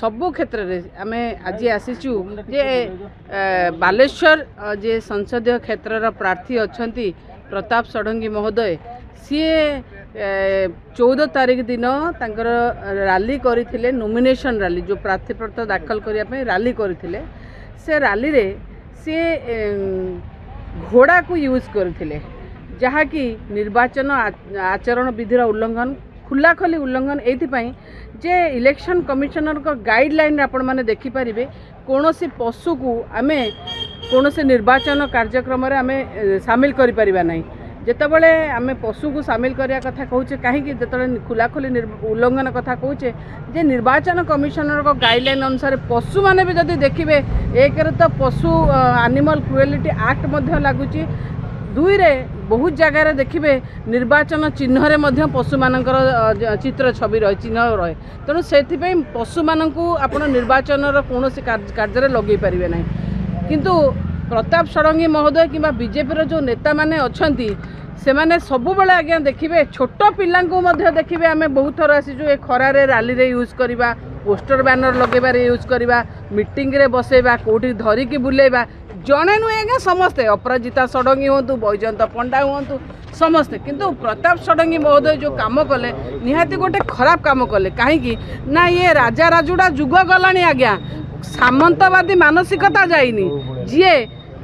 सबु क्षेत्र में आम आज आसीचु जे बालेश्वर जे संसदीय क्षेत्र प्रार्थी अच्छा प्रताप षडंगी महोदय सी 14 तारीख दिन तांकर रैली करथिले नॉमिनेशन रैली जो प्रार्थीपत्र दाखल करने रैली करथिले से रैली रे से घोड़ा को यूज करथिले जहाँकि निर्वाचन आचरण विधिर उल्लंघन खुलाखली उल्लंघन एथिपाई जे इलेक्शन कमिशनर को गाइडलाइन आपण माने देखि परिबे कोनोसी पशु को आमे कोनोसी निर्वाचन कार्यक्रम रे आमे शामिल करि परिबा नै जेतेबेले आमे पशु को शामिल करिया कथा कहूचे कहीं जेतेबेले खुलाखली उल्लंघन कथा कहूचे जे निर्वाचन कमिशनर को गाइडलाइन अनुसार पशु माने भी जदि देखिबे एक रे तो पशु एनिमल क्रुएलिटी एक्ट मध्य लागुची दुई रे बहुत जगार देखिए निर्वाचन चिन्ह रे मध्य पशु मानकर चित्र छवि रहे चिन्ह रहे तेणु से पशु मानक आप निर्वाचन कौन कार्य लगे पारे ना किंतु प्रताप षडंगी महोदय कि बीजेपी जो नेता माने अच्छी से मैंने सबुबले आज्ञा देखिए छोट पिला देखिए आम बहुत थर आसीचु ए खरार रैली रे यूज करवा पोस्टर बैनर लगेबार यूज करवा मीटिंग रे बसेबा कोठी धरिकी बुलेबा जड़े नुहे आज्ञा समस्ते अपराजिता षडंगी हूँ बैजयंत पंडा हूँ समस्ते किंतु प्रताप षडंगी महोदय जो काम कले निहाती गोटे खराब काम कले कहीं ना ये राजा राजुड़ा जुग गलानी आज्ञा सामंतवादी मानसिकता जाइनी जी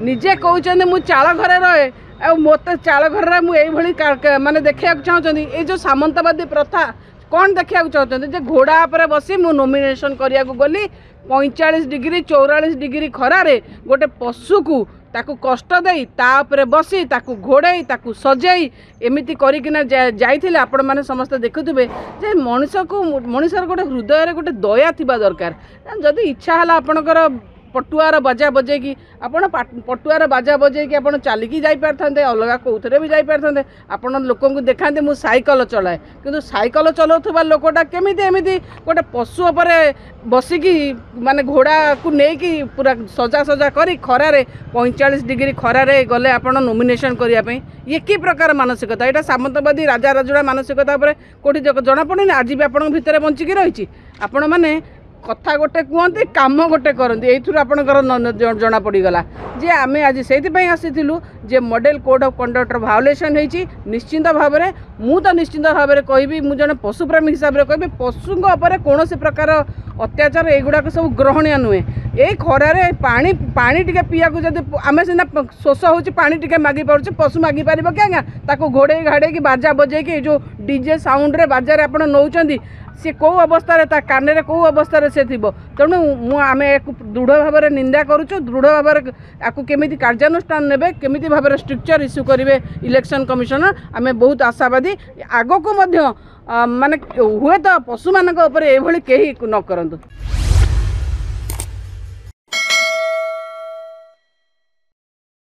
निजे कहते मु चाल घरे रहे आ मत चाल घर मुझे माने देखा चाहते ये जो सामंतवादी प्रथा कौन देखा चाहते घोड़ा पर बसी मु नॉमिनेशन करिया गली 45 डिग्री 44 डिग्री खरारे गोटे पशु को ताकू कष्ट देई तापरे बसी ताकू घोड़े ताकू सजेई एमिति करिकिना जाइथिले आपण माने समस्त देखुथिबे जे मनुष्य को मनुष्यर गोटे हृदय रे गोटे दया थिबा दरकार जदि इच्छा हला आपणकर पटुआर बाजा बजेकी आपण पटुआर बाजा बजेकी आपण चलिकी जाई पारथांते अलगा कोथरे भी जाई पारथांते आपण लोकन को देखांते मु साइकिल चलाए किंतु साइकिल चलाउथबा लोकटा केमिति एमिति गोटे पशु उपरे बसिकी माने घोड़ा को नेकी पूरा सजा सजा करी खरारे 45 डिग्री खरारे गले आपण नॉमिनेशन करिया पई ये की प्रकार मानसिकता एटा सामंतवादी राजा राजुड़ा मानसिकता उपरे कोठी जना पड़े आज भी आपण भितर बंचिकी रही आपण माने कथा गोटे कहते कम गोटे करते ये आपंकर जना पड़गला जे आम आज से आसीलु जे मॉडल कोड ऑफ कंडक्टर भायोलेशन होती निश्चिंत भाव में तो निश्चिंत भाव में कहि मु जने पशुप्रेमी हिसाब से कहि पशु कौन प्रकार अत्याचार एगुड़ाक सब ग्रहणीय नुहे ये खरारे पानी पानी टिके पीया जब आम सीना शोष हो पानी टिके मागी पारे पशु मागी पार कि आज्ञा ताको घोड़े घाड़े की बाजा बजे कि जो डीजे साउंड रे बाजार आप नौकरी सी कौ अवस्था ता कान कौ अवस्था से थी तेणु आम एक दृढ़ भाव में निंदा करुचु दृढ़ भाव में आपको केमी कार्यानुष्ठान ने केमी भाव में स्ट्रिक्चर इश्यू करेंगे इलेक्शन कमिशनर आम बहुत आशावादी आग को माने हुए तो पशु मान कहीं न करूँ।